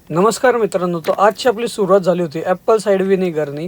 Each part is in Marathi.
नमस्कार मित्रांनो, तो आजची आपली सुरुवात झाली होती ॲपल साईड व्हिनेगरनी.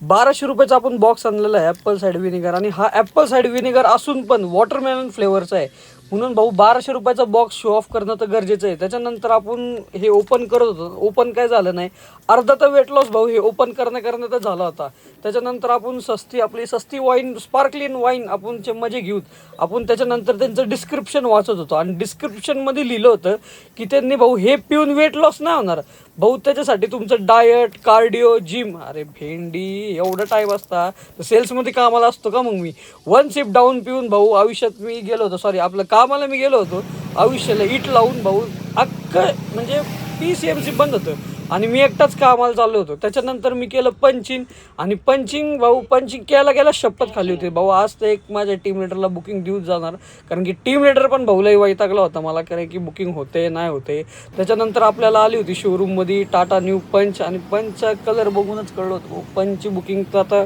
1200 रुपयाचा आपण बॉक्स आणलेला आहे ॲपल साईड व्हिनेगर, आणि हा ॲपल साईड व्हिनेगर असून पण वॉटरमेलन फ्लेवरचा आहे. म्हणून भाऊ 1200 रुपयाचा बॉक्स शो ऑफ करणं तर गरजेचं आहे. त्याच्यानंतर आपण हे ओपन करत होतो, ओपन काय झालं नाही, अर्धा तर वेट लॉस भाऊ हे ओपन करण्यात झाला होता. त्याच्यानंतर आपण आपली सस्ती वाईन, स्पार्कलिंग वाईन आपण मजे घेऊन आपण त्याच्यानंतर त्यांचं डिस्क्रिप्शन वाचत होतो, आणि डिस्क्रिप्शनमध्ये लिहिलं होतं की त्यांनी भाऊ हे पिऊन वेट लॉस नाही होणार भाऊ, त्याच्यासाठी तुमचं डायट, कार्डिओ, जिम. अरे भेंडी, एवढं टाईम असता तर सेल्समध्ये कामाला असतो का मग मी? 1 सिप डाऊन पिऊन भाऊ आयुष्यात मी गेलो होतो, सॉरी आपलं कामाला मी गेलो होतो, आयुष्याला इट लावून भाऊ अख्खं म्हणजे PCMC बंद होतं, आणि मी एकटाच कामाला चाललो होतो. त्याच्यानंतर मी केलं पंचिंग, आणि पंचिंग केला शपथ खाली होती भाऊ. आज तर एक माझ्या टीम लिडरला बुकिंग देऊच जाणार, कारण की टीम लिडर पण भाऊलाही वैतागला होता मला, कारण की बुकिंग होते नाही होते. त्याच्यानंतर आपल्याला आली होती शोरूममध्ये टाटा न्यू पंच, आणि पंचचा कलर बघूनच कळलं होतं भाऊ पंचची बुकिंग तर आता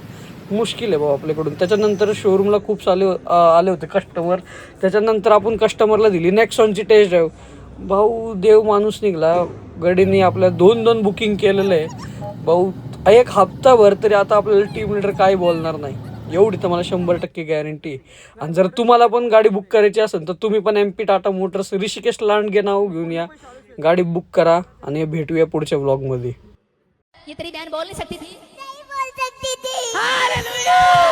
मुश्किल आहे भाऊ आपल्याकडून. त्याच्यानंतर शोरूमला खूप आले होते कस्टमर. त्याच्यानंतर आपण कस्टमरला दिली नेक्सॉनची टेस्ट ड्राईव्ह. भाऊ देव माणूस निघाला, गडीने आपल्या 2 बुकिंग केलेलं आहे भाऊ. एक हप्ताभर तरी आता आपल्याला टीम लीडर काय बोलणार नाही, एवढी तर मला 100% गॅरंटी आहे. आणि जर तुम्हाला पण गाडी बुक करायची असेल तर तुम्ही पण MP टाटा मोटर्स ऋषिकेश लांडगे नाव घेऊन या, गाडी बुक करा, आणि भेटूया पुढच्या व्लॉगमध्ये. ये तेरी बहन बोल नहीं सकती थी, नहीं बोल सकती थी। हालेलुया।